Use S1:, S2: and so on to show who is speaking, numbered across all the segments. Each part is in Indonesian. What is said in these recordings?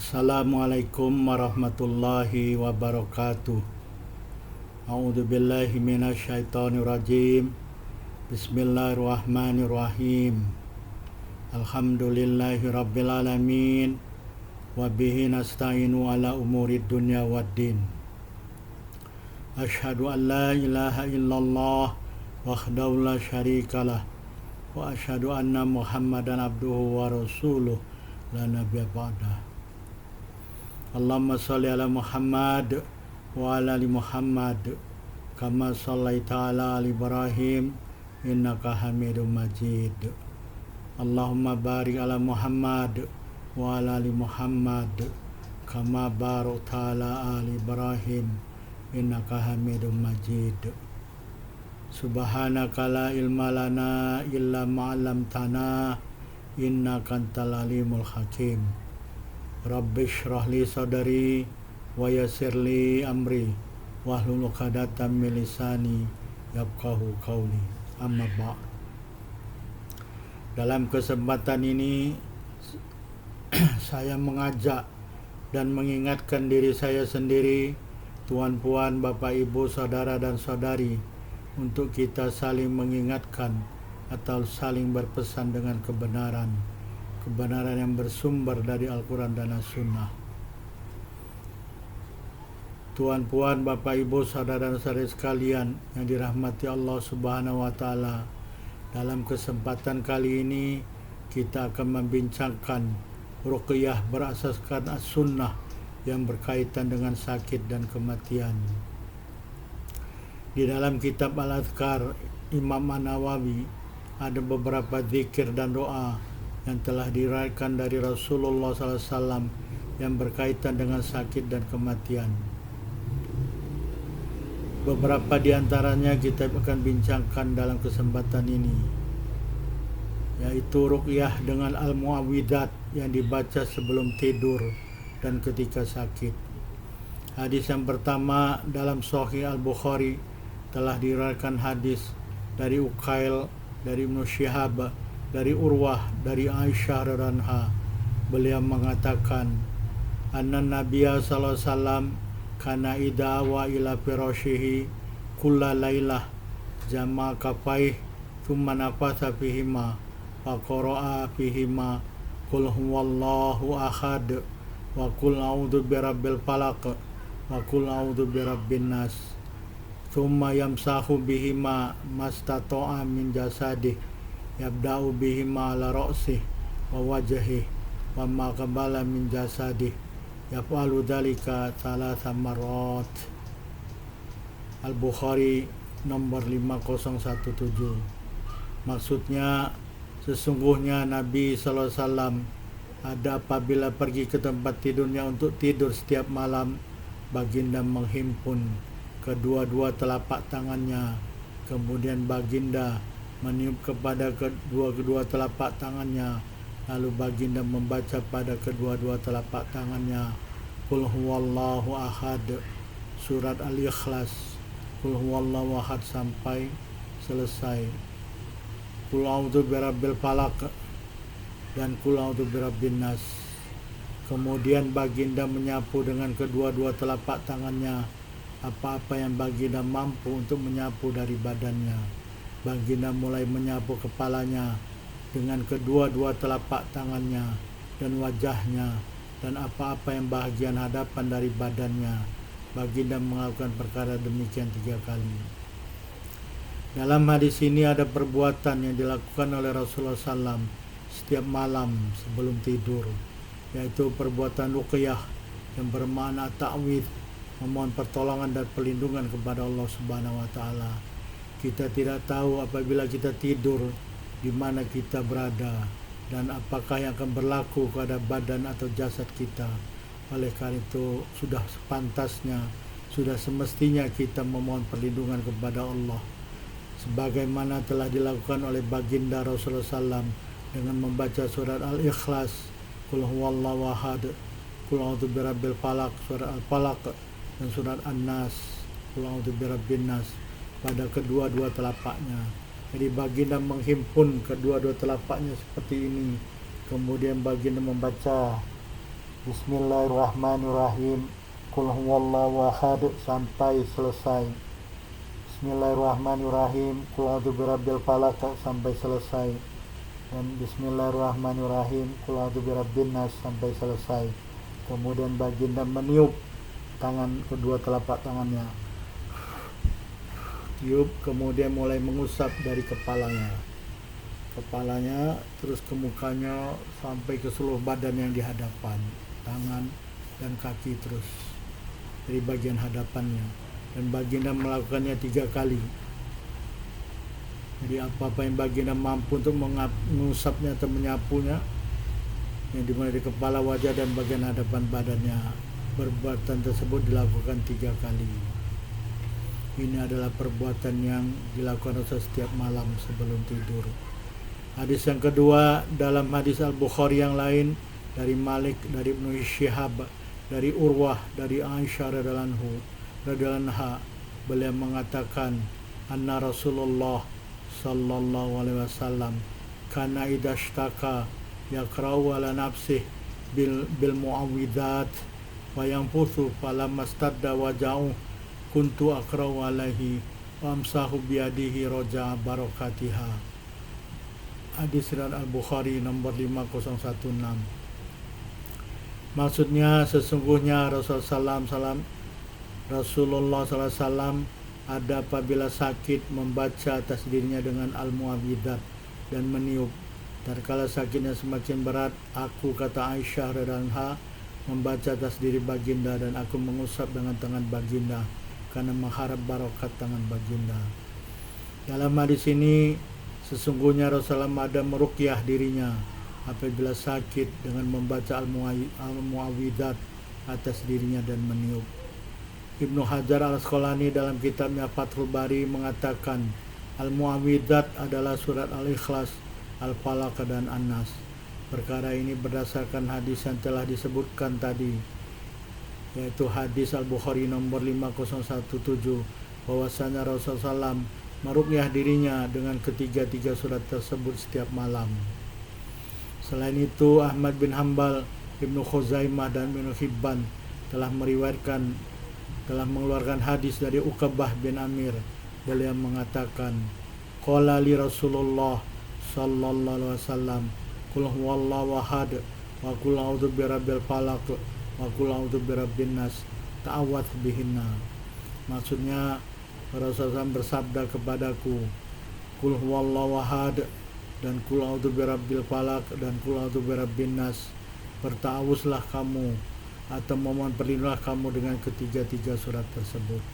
S1: Assalamualaikum warahmatullahi wabarakatuh. A'udzu billahi minasyaitonir rajim. Bismillahirrahmanirrahim. Alhamdulillahi rabbil alamin wa bihi nasta'inu ala umurid dunya waddin. Asyhadu an la ilaha illallah wahdahu la syarikalah wa asyhadu anna Muhammadan abduhu wa rasuluh la nabiyya ba'dah. Allahumma salli ala Muhammad wa ala ali Muhammad kama sallaita ala ali Ibrahim innaka Hamidum Majid. Allahumma barik ala Muhammad wa ala ali Muhammad kama barakta ala ali Ibrahim innaka Hamidum Majid. Subhanaka la ilma lana illa ma 'allamtana innaka antal alimul hakim. Rabbi shrah li sadri wa yassir li amri wahlul 'uqdatam min lisani yafqahu qawli. Amma ba'd. Dalam kesempatan ini saya mengajak dan mengingatkan diri saya sendiri, tuan-puan, bapak, ibu, saudara dan saudari, untuk kita saling mengingatkan atau saling berpesan dengan kebenaran yang bersumber dari Al-Quran dan As-Sunnah. Tuan-puan, bapak, ibu, saudara dan saudari sekalian yang dirahmati Allah Subhanahu wa Ta'ala, dalam kesempatan kali ini kita akan membincangkan ruqyah berasaskan As-Sunnah yang berkaitan dengan sakit dan kematian. Di dalam kitab Al-Adhkar Imam An-Nawawi ada beberapa zikir dan doa yang telah diriwayatkan dari Rasulullah SAW yang berkaitan dengan sakit dan kematian. Beberapa di antaranya kita akan bincangkan dalam kesempatan ini, yaitu ruqyah dengan al-muawwidat yang dibaca sebelum tidur dan ketika sakit. Hadis yang pertama dalam Sahih Al-Bukhari telah diriwayatkan hadis dari Uqail, dari Ibnu Syihab, dari Urwah, dari Aisyah radhiyallahu anha. Beliau mengatakan, anna Nabiyya sallallahu alaihi wasallam kana idza wa ila firashihi kulla lailah jama'a kafaih thumma nafasa fihima wa qara'a fihima qul huwallahu ahad wa qul a'udzu birabbil falaq wa qul a'udzu birabbin nas thumma yamsahu bihima mastata'a min jasadih yabda'u bihima ala ra'sih wa wajhih wa ma qabala min jasadih yaf'alu dhalika thalatha marrat. Al-Bukhari nomor 5017. Maksudnya, sesungguhnya Nabi SAW ada apabila pergi ke tempat tidurnya untuk tidur setiap malam, baginda menghimpun kedua-dua telapak tangannya, kemudian baginda meniup kepada kedua telapak tangannya, lalu baginda membaca pada kedua-dua telapak tangannya Qul huwallahu ahad, surat Al-Ikhlas, Qul huwallahu ahad sampai selesai, Qul a'udzu birabbil falaq dan Qul a'udzu birabbin nas. Kemudian baginda menyapu dengan kedua-dua telapak tangannya apa-apa yang baginda mampu untuk menyapu dari badannya. Baginda mulai menyapu kepalanya dengan kedua-dua telapak tangannya dan wajahnya dan apa-apa yang bahagian hadapan dari badannya. Baginda melakukan perkara demikian 3 kali. Dalam hadis ini ada perbuatan yang dilakukan oleh Rasulullah SAW setiap malam sebelum tidur, yaitu perbuatan ruqyah yang bermakna ta'widz, memohon pertolongan dan perlindungan kepada Allah Subhanahu wa Ta'ala. Kita tidak tahu apabila kita tidur di mana kita berada dan apakah yang akan berlaku kepada badan atau jasad kita. Oleh karena itu sudah sepantasnya, sudah semestinya kita memohon perlindungan kepada Allah, sebagaimana telah dilakukan oleh baginda Rasulullah SAW dengan membaca surat Al-Ikhlas, Qul huwallahu ahad, Qul a'udzu birabbil falaq, surat Al-Falaq, dan surat An-Nas, Qul a'udzu birabbin nas, pada kedua-dua telapaknya. Jadi baginda menghimpun kedua-dua telapaknya seperti ini. Kemudian baginda membaca Bismillahirrahmanirrahim. Qul huwallahu ahad sampai selesai. Bismillahirrahmanirrahim. Qul a'udzu birabbil falaq sampai selesai. Dan Bismillahirrahmanirrahim. Qul a'udzu birabbin nas sampai selesai. Kemudian baginda meniup tangan, kedua telapak tangannya, tiup, kemudian mulai mengusap dari kepalanya, terus ke mukanya sampai ke seluruh badan yang di hadapan, tangan dan kaki, terus dari bagian hadapannya. Dan baginda melakukannya 3 kali. Jadi apa-apa yang baginda mampu untuk mengusapnya atau menyapunya, yang dimulai dari kepala, wajah dan bagian hadapan badannya, perbuatan tersebut dilakukan 3 kali. Ini adalah perbuatan yang dilakukan setiap malam sebelum tidur. Hadis yang kedua, dalam hadis Al-Bukhari yang lain, dari Malik, dari Ibnu Syihab, dari Urwah, dari Aisyah radhiyallahu anha, beliau mengatakan, anna Rasulullah sallallahu alaihi wasallam kana idza ishtaka yaqra'u ala nafsihi bil muawwidzat wa yanfuthu falamma stadda waja'u kuntu aqra'u alaihi wa amsahu biyadihi roja barakatiha. Hadis riwayat Al-Bukhari nomor 5016. Maksudnya, sesungguhnya Rasulullah SAW ada apabila sakit membaca atas dirinya dengan al-muawwidzat dan meniup. Tatkala sakitnya semakin berat, aku, kata Aisyah radhiyallahu anha, membaca atas diri baginda dan aku mengusap dengan tangan baginda karena mengharap barokat tangan baginda. Dalam hadis ini, sesungguhnya Rasulullah ada meruqyah dirinya apabila sakit dengan membaca al-muawwidzat atas dirinya dan meniup. Ibnu Hajar Al-Asqalani dalam kitabnya Fathul Bari mengatakan, al-muawwidzat adalah surat Al-Ikhlas, Al-Falaq dan An-Nas. Perkara ini berdasarkan hadis yang telah disebutkan tadi, yaitu hadis Al-Bukhari nomor 5017, bahwasanya Rasulullah SAW meruqyah dirinya dengan ketiga-tiga surat tersebut setiap malam. Selain itu, Ahmad bin Hanbal, Ibnu Khuzaimah dan Ibnu Hibban telah mengeluarkan hadis dari Uqbah bin Amir. Beliau mengatakan, qala li Rasulullah sallallahu alaihi wasallam, qul huwallahu ahad wa qul a'udzu birabbil falaq wa qul a'udzu birabbin nas ta'awwadz bihinna. Maksudnya, Rasulullah bersabda kepadaku, qul huwallahu ahad dan qul a'udzu birabbil falaq dan qul a'udzu birabbin nas, bertawuslah kamu atau memohon perlindungan kamu dengan ketiga-tiga surat tersebut.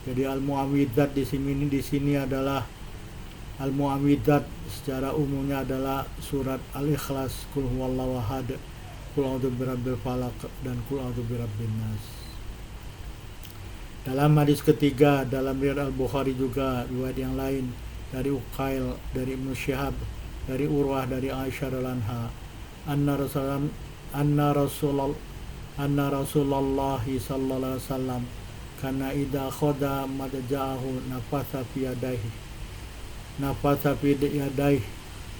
S1: Jadi al-muawwidzat di sini adalah al-muawwidzat secara umumnya adalah surat Al-Ikhlas, qul huwallahu ahad, qul a'udzu birabbil falaq dan qul a'udzu birabbin nas. Dalam hadis ketiga dalam riwayat Al-Bukhari juga riwayat yang lain dari Uqail, dari Ibnu Syihab, dari Urwah, dari Aisyah radhiyallahu anha, anna Rasulullah sallallahu alaihi wasallam kana idza khada madja'ahu nafatha fi yadayhi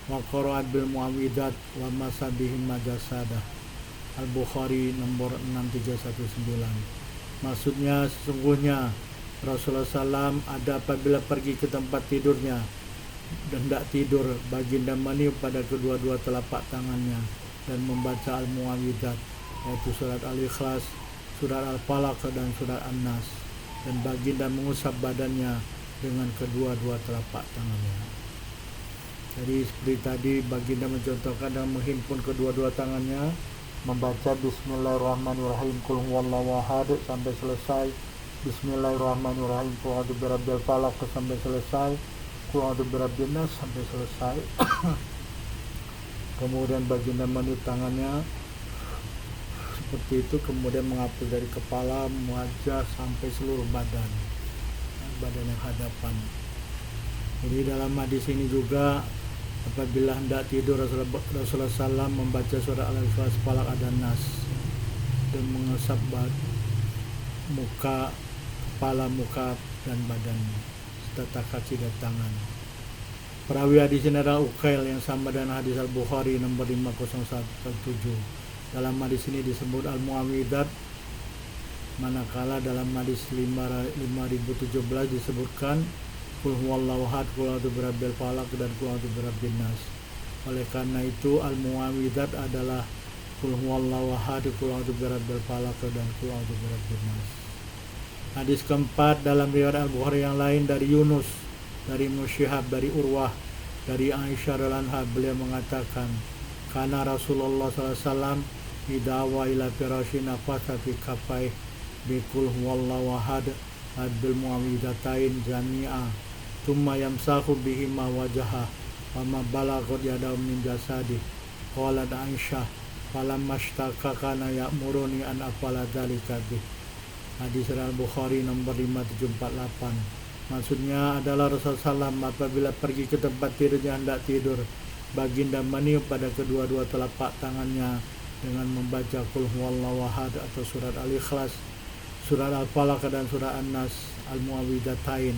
S1: wa qara'at bil muawwidzat wa masabihim majasada. Al-Bukhari nomor 6319. Maksudnya, sesungguhnya Rasulullah SAW ada apabila pergi ke tempat tidurnya dan tidak tidur, baginda meniup pada kedua-dua telapak tangannya dan membaca al-muawwidzat, yaitu surat Al-Ikhlas, surat Al-Falaq dan surat An-Nas, dan baginda mengusap badannya dengan kedua-dua telapak tangannya. Jadi seperti tadi, baginda mencontohkan dengan menghimpun kedua-dua tangannya, membaca Bismillahirrahmanirrahim, qul huwallahu ahad sampai selesai, Bismillahirrahmanirrahim, qul a'udzu birabbil falaq sampai selesai, qul a'udzu birabbin nas sampai selesai. Kemudian baginda meniup tangannya seperti itu, kemudian menghapus dari kepala, wajah sampai seluruh badan yang hadapan. Jadi dalam hadis ini juga, apabila hendak tidur Rasulullah SAW membaca surah Al-Ikhlas, Falaq dan Nas dan mengusap muka, kepala, muka dan badannya serta kaki dan tangan. Perawi hadis ini adalah Uqail yang sama dengan hadis Al-Bukhari nomor 5017. Dalam hadis ini disebut al-muawwidzat, manakala dalam hadis 5017 disebutkan qul huwallahu ahad, qul a'udzu birabbil falaq, dan qul a'udzu birabbin nas. Oleh karena itu al-muawwidzat adalah qul huwallahu ahad, qul a'udzu birabbil falaq, dan qul a'udzu birabbin nas. Hadis keempat dalam riwayat Al-Bukhari yang lain dari Yunus, dari Ibnu Syihab, dari Urwah, dari Aisyah radhiyallahu anha, beliau mengatakan, kana Rasulullah sallallahu alaihi wasallam idawa ila firashin nafasa fi kafai bikul huwallahu ahad bil muawwidzatain jami'a thumma yamsahu bihima wajhaha wa ma balagot yadahu min jasadi. Qalat Aisyah falamma ishtaka kana ya'muruni an afala dzalika bih. Hadis Al-Bukhari nomor 5748. Maksudnya adalah Rasulullah SAW apabila pergi ke tempat tidurnya hendak tidur, baginda meniup pada kedua-dua telapak tangannya dengan membaca qul huwallahu ahad atau surat Al-Ikhlas, surat Al-Falaq dan surat An-Nas, al-muawwidzatain,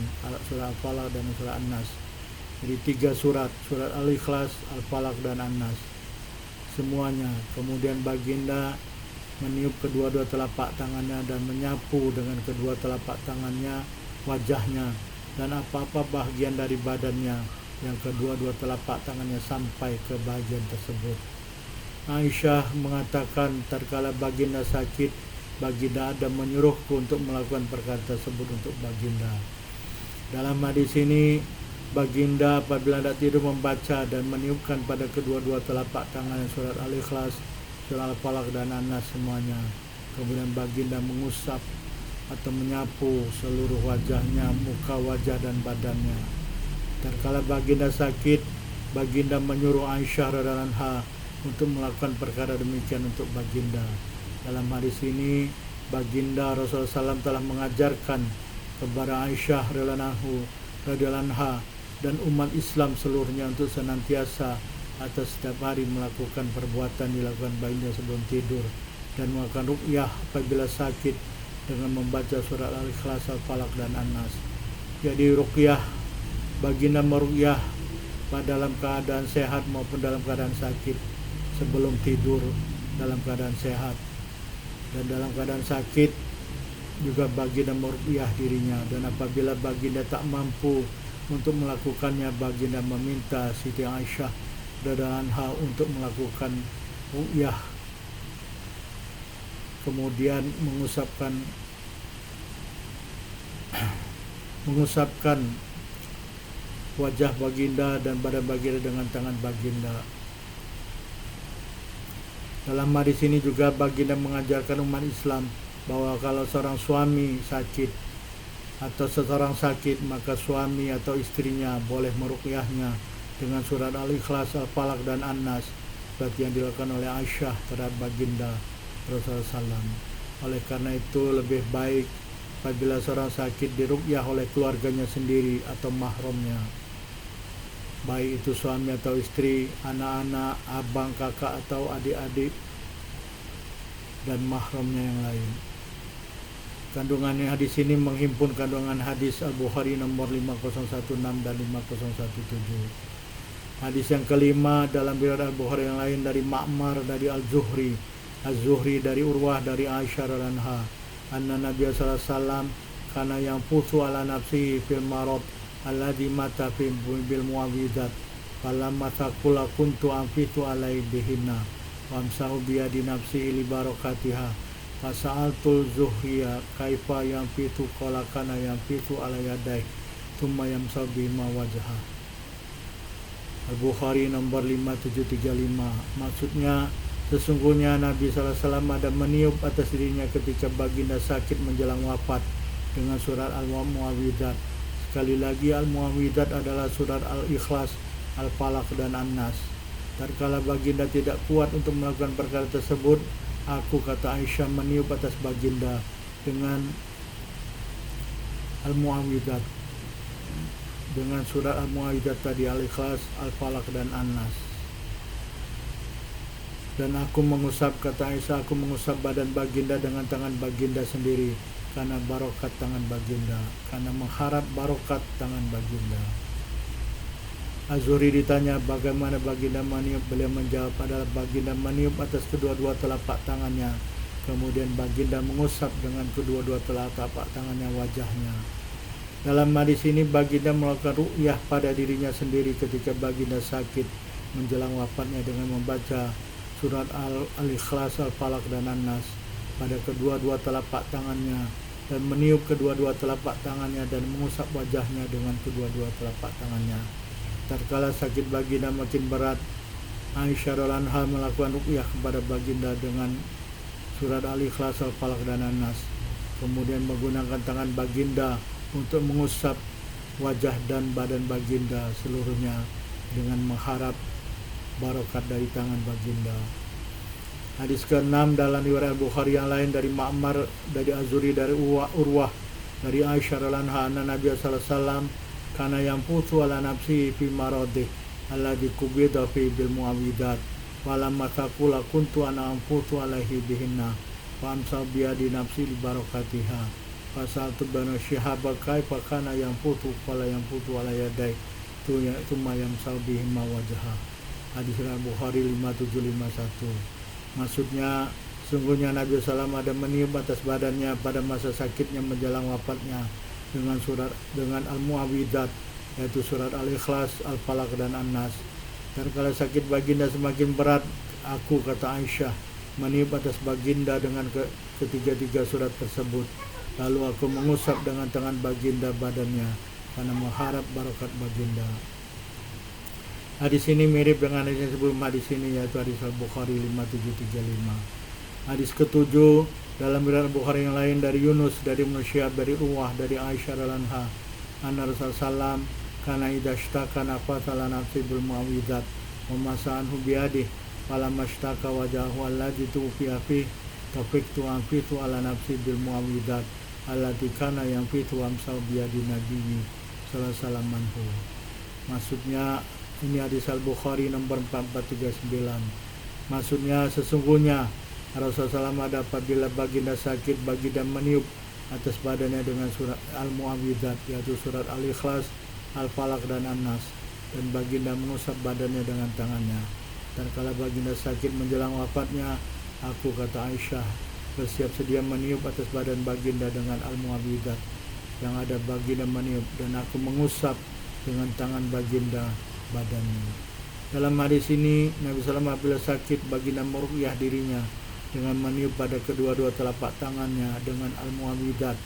S1: surat Al-Falaq dan surat An-Nas. Jadi 3 surat, surat Al-Ikhlas, Al-Falaq dan An-Nas, semuanya. Kemudian baginda meniup kedua-dua telapak tangannya dan menyapu dengan kedua telapak tangannya wajahnya dan apa-apa bagian dari badannya yang kedua-dua telapak tangannya sampai ke bagian tersebut. Aisyah mengatakan, tatkala baginda sakit, baginda ada menyuruhku untuk melakukan perkara tersebut untuk baginda. Dalam hadis ini, baginda apabila hendak tidur membaca dan meniupkan pada kedua-dua telapak tangannya surat Al-Ikhlas, surat Al-Falaq dan An-Nas semuanya. Kemudian baginda mengusap atau menyapu seluruh wajahnya, muka, wajah dan badannya. Dan kala baginda sakit, baginda menyuruh Aisyah radhiyallahu anha untuk melakukan perkara demikian untuk baginda. Dalam hadis ini, baginda Rasulullah SAW telah mengajarkan kepada Aisyah radhiyallahu anha dan umat Islam seluruhnya untuk senantiasa atau setiap hari melakukan perbuatan dilakukan baginda sebelum tidur dan melakukan ruqyah apabila sakit dengan membaca surat Al-Ikhlas, Al-Falaq dan An-Nas. Jadi ruqyah, baginda meruqyah pada dalam keadaan sehat maupun dalam keadaan sakit, sebelum tidur dalam keadaan sehat dan dalam keadaan sakit juga baginda meruqyah dirinya. Dan apabila baginda tak mampu untuk melakukannya, baginda meminta Siti Aisyah radhiyallahu anha untuk melakukan ruqyah, kemudian mengusapkan wajah baginda dan badan baginda dengan tangan baginda. Dalam hadis ini juga baginda mengajarkan umat Islam bahwa kalau seorang suami sakit atau seseorang sakit, maka suami atau istrinya boleh meruqyahnya dengan surat Al-Ikhlas, Al-Falaq dan An-Nas, seperti yang dilakukan oleh Aisyah terhadap baginda Rasulullah SAW. Oleh karena itu lebih baik apabila seorang sakit diruqyah oleh keluarganya sendiri atau mahramnya, baik itu suami atau istri, anak-anak, abang, kakak atau adik-adik, dan mahramnya yang lain. Kandungan hadis ini menghimpun kandungan hadis Al-Bukhari nomor 5016 dan 5017. Hadis yang kelima dalam riwayat Al-Bukhari yang lain dari Ma'mar dari Al-Zuhri dari Urwah dari Aisyah radhiyallahu anha, anna Nabi sallallahu alaihi wasallam kana yang fusu ala nafsihi fil marad alladhi mata fi bil muawwidzat falamma taqula kuntu anfitu alai bihinna wa amsahu bi yadi nafsihi li barakatiha fasa'altul zuhriya kaifa yanfitu qala kana yanfitu ala yadai thumma yamsahu bima wajha. Al-Bukhari nomor 5735. Maksudnya, sesungguhnya Nabi SAW ada meniup atas dirinya ketika baginda sakit menjelang wafat dengan surat Al-Muawwidzat. Sekali lagi, Al-Muawwidzat adalah surat Al-Ikhlas, Al-Falaq dan An-Nas. Tatkala baginda tidak kuat untuk melakukan perkara tersebut, aku, kata Aisyah, meniup atas baginda dengan Al-Muawwidzat, dengan surat Al-Muawwidzat tadi, Al-Ikhlas, Al-Falaq dan An-Nas. Dan aku mengusap, kata Aisyah, aku mengusap badan baginda dengan tangan baginda sendiri karena barokat tangan baginda, karena mengharap barokat tangan baginda. Az-Zuhri ditanya bagaimana baginda meniup, beliau menjawab adalah baginda meniup atas kedua-dua telapak tangannya, kemudian baginda mengusap dengan kedua-dua telapak tangannya wajahnya. Dalam hadis ini baginda melakukan ru'yah pada dirinya sendiri ketika baginda sakit menjelang wafatnya dengan membaca surat Al-Ikhlas, Al-Falaq dan An-Nas pada kedua-dua telapak tangannya dan meniup kedua-dua telapak tangannya dan mengusap wajahnya dengan kedua-dua telapak tangannya. Tatkala sakit baginda makin berat, Aisyah radhiyallahu anha melakukan ruqyah kepada baginda dengan surat Al-Ikhlas, Al-Falaq dan An-Nas, kemudian menggunakan tangan baginda untuk mengusap wajah dan badan baginda seluruhnya dengan mengharap barokat dari tangan baginda. Hadis ke-6 dalam riwayat Al-Bukhari yang lain dari Ma'mar, dari Az-Zuhri, dari Urwah, dari Aisyah radhiyallahu anha, anna Nabi sallallahu alaihi wasallam kana yanfusu ala nafsihi fi maradih alladhi qubida fi bil muawidat walamma taqula kuntu ana anfusu alaihi bihinna wa amsa bi yadi nafsi li barakatiha fasaltu banu syihaba kaifa kana yanfusu qala yanfusu ala yadai thumma yamsa bihima wajha. Hadis Al-Bukhari 5751. Maksudnya sungguhnya Nabi SAW ada meniup atas badannya pada masa sakitnya menjelang wafatnya dengan Al-Mu'awwidat, yaitu surat Al-Ikhlas, Al-Falaq dan An-Nas. Dan kalau sakit baginda semakin berat, aku, kata Aisyah, meniup atas baginda dengan ketiga-tiga surat tersebut. Lalu aku mengusap dengan tangan baginda badannya karena mengharap barakat baginda. Hadis ini mirip dengan hadis yang sebelum hadis ini, yaitu hadis Al-Bukhari 5735. Hadis ke-7 dalam riwayat Al-Bukhari yang lain dari Yunus, dari Ibnu Syihab, dari Urwah, dari Aisyah radhiyallahu anha, anna Rasulullah sallam kana idza ishtaka nafasa ala nafsi bil mu'awwidat wa masaanhu bi yadihi falamma ishtaka wajahu alladhi tufiya fi tafiktu anfitu ala nafsi bil mu'awwidat allati kana yanfitu amsal bi yadi nabiyyi sallallahu alaihi wasallam anhu. Maksudnya ini hadis Al-Bukhari nomor 4439. Maksudnya sesungguhnya Rasulullah SAW ada apabila baginda sakit, baginda meniup atas badannya dengan surat Al-Mu'awwidat, yaitu surat Al-Ikhlas, Al-Falaq dan An-Nas, dan baginda mengusap badannya dengan tangannya. Dan kalau baginda sakit menjelang wafatnya, aku, kata Aisyah, bersiap sedia meniup atas badan baginda dengan Al-Mu'awwidat yang ada baginda meniup, dan aku mengusap dengan tangan baginda badannya. Dalam hadis ini Nabi SAW apabila sakit baginda meruqyah dirinya dengan meniup pada kedua-dua telapak tangannya dengan Al-Mu'awwidat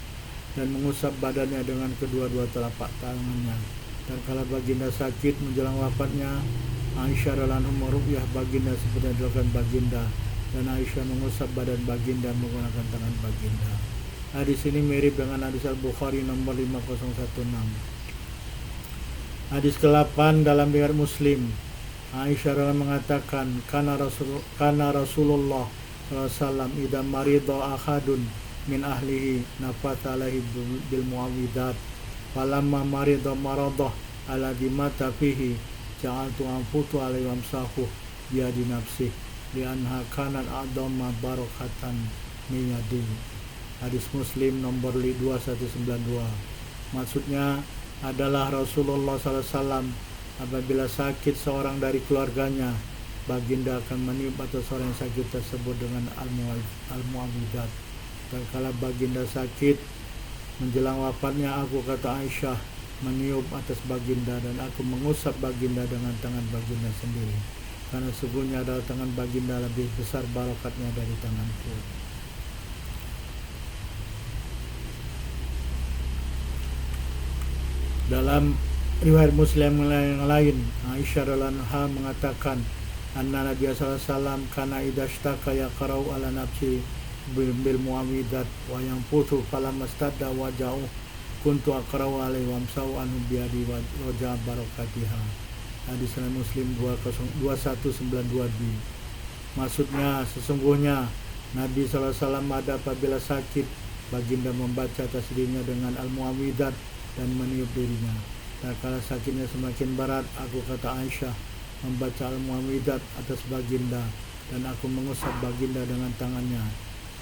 S1: dan mengusap badannya dengan kedua-dua telapak tangannya. Dan kalau baginda sakit menjelang wafatnya, Aisyah radhiyallahu anha meruqyah baginda seperti yang dilakukan baginda, dan Aisyah mengusap badan baginda menggunakan tangan baginda. Hadis ini mirip dengan hadis Al-Bukhari nomor 5016. Hadis ke-8 dalam riwayat Muslim, Aisyah radhiyallahu mengatakan, kana Rasulullah sallallahu idza marida ahadun min ahlihi nafatha alaihi bil mu'awwidat falamma marida maradah alladhi mata fihi ja'altu anfutu alaihi wamsahu biyadi nafsi li'anha kanat a'dhamma barakatan min yadi. Hadis Muslim nomor 2192. Maksudnya adalah Rasulullah SAW apabila sakit seorang dari keluarganya, baginda akan meniup atas orang yang sakit tersebut dengan Al-Mu'awwidat. Dan kalau baginda sakit menjelang wafatnya, aku, kata Aisyah, meniup atas baginda dan aku mengusap baginda dengan tangan baginda sendiri, karena sesungguhnya adalah tangan baginda lebih besar barakatnya dari tanganku. Dalam riwayat Muslim yang lain, Aisyah radhiyallahu anha mengatakan, anna Nabi sallallahu alaihi wasallam kana idza ishtaka yaqra'u ala nafsi bil mu'awwidat wa yanfutu falamma stadda wajahu kuntu aqra'u alaihi wamsau anhu biyadi wajah barakatiha. Hadis Muslim 2192b. Maksudnya sesungguhnya Nabi sallallahu alaihi wasallam ada apabila sakit, baginda membaca atas dirinya dengan Al-Mu'awwidat dan meniup dirinya. Dan kalau sakitnya semakin berat, aku, kata Aisyah, membaca Al-Mu'awwidat atas baginda dan aku mengusap baginda dengan tangannya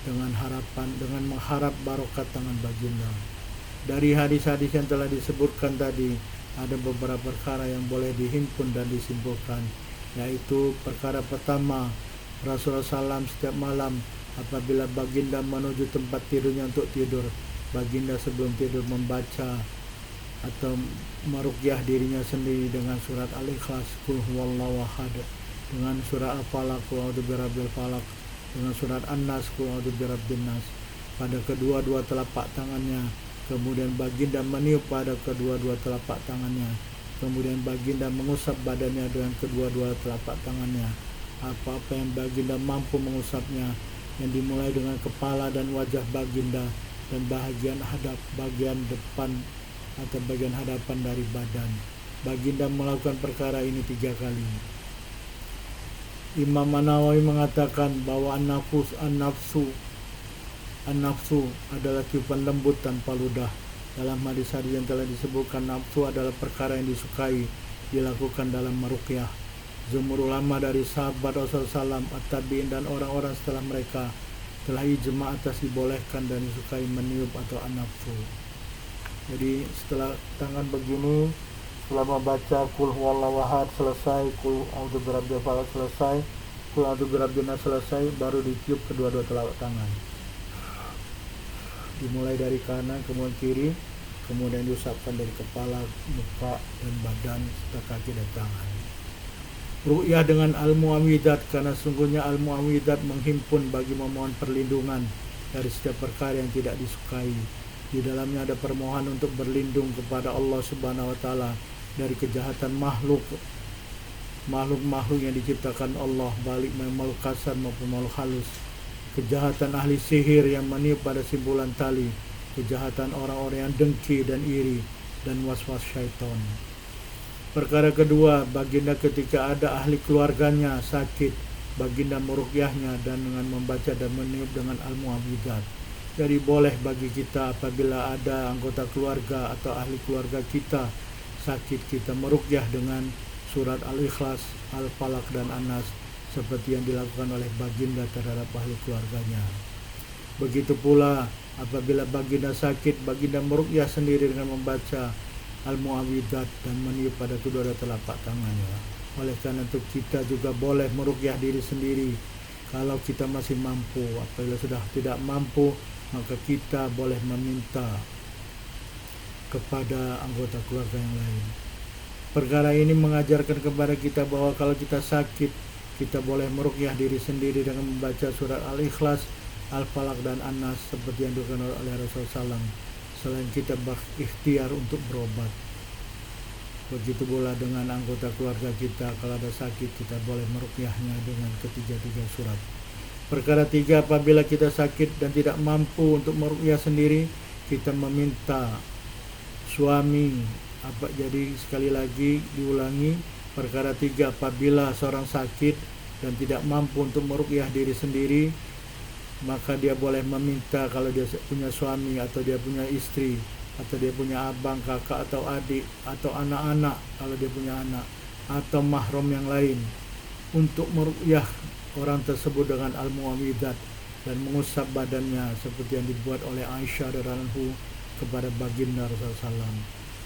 S1: dengan mengharap barokat tangan baginda. Dari hadis-hadis yang telah disebutkan tadi, ada beberapa perkara yang boleh dihimpun dan disimpulkan, yaitu perkara pertama, Rasulullah SAW setiap malam apabila baginda menuju tempat tidurnya untuk tidur, baginda sebelum tidur membaca atau meruqyah dirinya sendiri dengan surat Al-Ikhlas, Qul huwallahu ahad, dengan surat Al-Falaq, Qul a'udzu birabbil falaq, dengan surat An-Nas, Qul a'udzu birabbin nas, pada kedua-dua telapak tangannya. Kemudian baginda meniup pada kedua-dua telapak tangannya. Kemudian baginda mengusap badannya dengan kedua-dua telapak tangannya. Apa-apa yang baginda mampu mengusapnya, yang dimulai dengan kepala dan wajah baginda dan bagian depan atau bagian hadapan dari badan. Baginda melakukan perkara ini 3 kali. Imam An-Nawawi mengatakan bahwa an-nafsu adalah tiupan lembut tanpa ludah. Dalam hadis-hadis yang telah disebutkan, nafsu adalah perkara yang disukai dilakukan dalam meruqyah. Jumhur ulama dari sahabat Rasulullah SAW, at-tabi'in dan orang-orang setelah mereka telah ijma' atas dibolehkan dan disukai meniup atau an-nafsu. Jadi setelah tangan begini, setelah membaca Qul huwallahu ahad selesai, Qul a'udzu birabbil falaq selesai, Qul a'udzu birabbin nas selesai, baru ditiup kedua-dua telapak tangan. Dimulai dari kanan kemudian kiri, kemudian diusapkan dari kepala, muka dan badan serta kaki dan tangan. Ru'yah dengan al-mu'awidat, karena sungguhnya al-mu'awidat menghimpun bagi memohon perlindungan dari setiap perkara yang tidak disukai. Di dalamnya ada permohonan untuk berlindung kepada Allah Subhanahu wa taala dari kejahatan makhluk yang diciptakan Allah, baik makhluk kasar maupun makhluk halus, kejahatan ahli sihir yang meniup pada simpulan tali, kejahatan orang-orang yang dengki dan iri, dan waswas syaitan. Perkara kedua, baginda ketika ada ahli keluarganya sakit, baginda meruqyahnya dan dengan membaca dan meniup dengan al-mu'awidat. Jadi boleh bagi kita apabila ada anggota keluarga atau ahli keluarga kita sakit, kita meruqyah dengan surat Al-Ikhlas, Al-Falaq dan An-Nas seperti yang dilakukan oleh baginda terhadap ahli keluarganya. Begitu pula apabila baginda sakit, baginda meruqyah sendiri dengan membaca al-mu'awidat dan meniup pada kedua telapak tangannya. Oleh karena itu kita juga boleh meruqyah diri sendiri kalau kita masih mampu. Apabila sudah tidak mampu, maka kita boleh meminta kepada anggota keluarga yang lain. Perkara ini mengajarkan kepada kita bahwa kalau kita sakit, kita boleh meruqyah diri sendiri dengan membaca surat Al-Ikhlas, Al-Falaq dan An-Nas seperti yang dilakukan oleh Rasulullah SAW, selain kita berikhtiar untuk berobat. Begitu pula dengan anggota keluarga kita, kalau ada sakit kita boleh meruqyahnya dengan ketiga-tiga surat. Perkara 3, apabila kita sakit dan tidak mampu untuk meruqyah sendiri, kita meminta suami. Jadi sekali lagi diulangi, perkara 3, apabila seorang sakit dan tidak mampu untuk meruqyah diri sendiri, maka dia boleh meminta, kalau dia punya suami atau dia punya istri atau dia punya abang, kakak atau adik atau anak-anak kalau dia punya anak, atau mahram yang lain, untuk meruqyah orang tersebut dengan al-mu'awidat dan mengusap badannya seperti yang dibuat oleh Aisyah radhiyallahu kepada baginda Rasulullah SAW.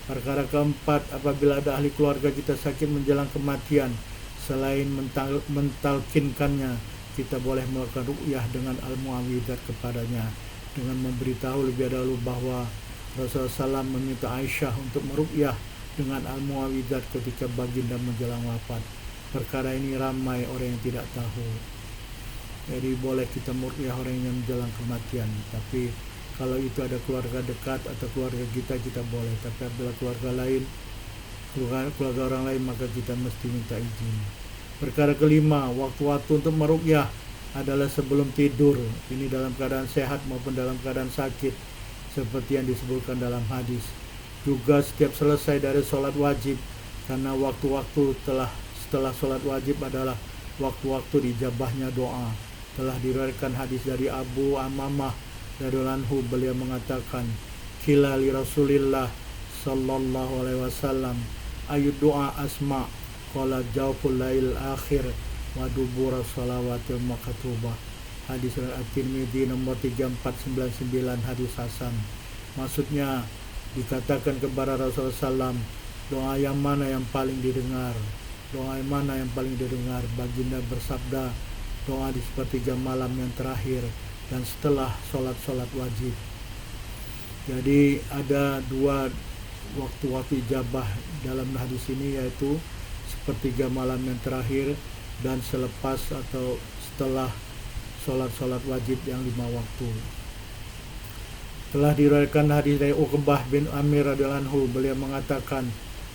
S1: Perkara keempat, apabila ada ahli keluarga kita sakit menjelang kematian, selain mentalkinkannya, kita boleh melakukan ruqyah dengan al-mu'awidat kepadanya dengan memberitahu lebih dahulu bahwa Rasulullah SAW meminta Aisyah untuk meruqyah dengan al-mu'awidat ketika baginda menjelang wafat. Perkara ini ramai orang yang tidak tahu. Jadi boleh kita meruqyah orang yang menjelang kematian. Tapi kalau itu ada keluarga dekat atau keluarga kita boleh. Tapi apabila keluarga orang lain, maka kita mesti minta izin. Perkara kelima, waktu-waktu untuk meruqyah adalah sebelum tidur. Ini dalam keadaan sehat maupun dalam keadaan sakit, seperti yang disebutkan dalam hadis. Juga setiap selesai dari sholat wajib, karena waktu-waktu setelah sholat wajib adalah waktu-waktu dijabahnya doa. Telah diriwayatkan hadis dari Abu Amamah radhiyallahu anhu, beliau mengatakan, qila li Rasulillah sallallahu alaihi wasallam ayu doa asma, qala jawful lail akhir wa dubura salawatil maktubah. Hadis At-Tirmidzi nomor 3499, hadis hasan. Maksudnya dikatakan kepada Rasulullah SAW, Doa yang mana yang paling didengar? Doa yang mana yang paling didengar? Baginda bersabda, doa di sepertiga malam yang terakhir dan setelah sholat wajib. Jadi ada dua waktu-waktu ijabah dalam hadis ini, yaitu sepertiga malam yang terakhir dan selepas atau setelah sholat wajib yang 5 waktu. Telah diriwayatkan hadis dari Uqbah bin Amir radhiyallahu anhu, beliau mengatakan,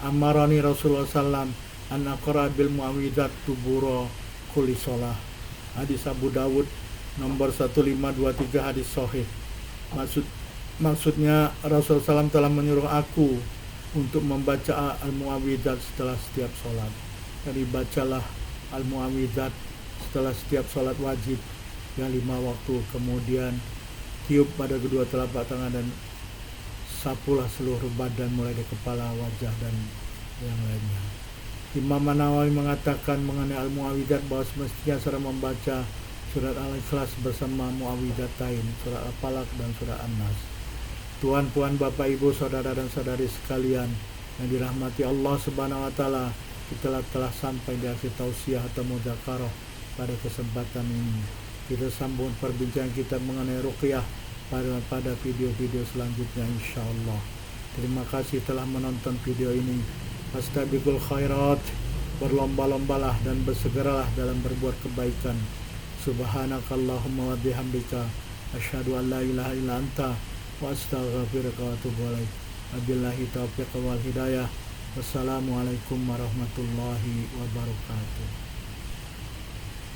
S1: amarani Rasulullah sallam an aqra bil muawwidzat tubura kulli shalah. Hadis Abu Dawud nomor 1523, hadis sahih. Maksudnya Rasulullah SAW telah menyuruh aku untuk membaca al-muawwidzat setelah setiap sholat. Jadi bacalah al-muawwidzat setelah setiap sholat wajib yang 5 waktu. Kemudian tiup pada kedua telapak tangan dan sapulah seluruh badan mulai dari kepala, wajah dan yang lainnya. Imam Nawawi mengatakan mengenai al-muawwidzat bahwa semestinya seorang membaca surat Al-Ikhlas bersama muawwidzatain, surat Al-Falaq dan surat An-Nas. Tuan-puan, Bapak, Ibu, saudara dan saudari sekalian yang dirahmati Allah Subhanahu wa taala, kita telah sampai di akhir tausiah atau mudzakarah pada kesempatan ini. Kita sambung perbincangan kita mengenai ruqyah pada video-video selanjutnya insyaallah. Terima kasih telah menonton video ini. Fastabiqul khairat, berlomba-lombalah dan bersegeralah dalam berbuat kebaikan. Subhanakallahumma wa bihamdika asyhadu an la ilaha illa anta wa astaghfiruka wa atubu ilaik. Wabillahi taufiq wal hidayah. Wassalamualaikum warahmatullahi wabarakatuh.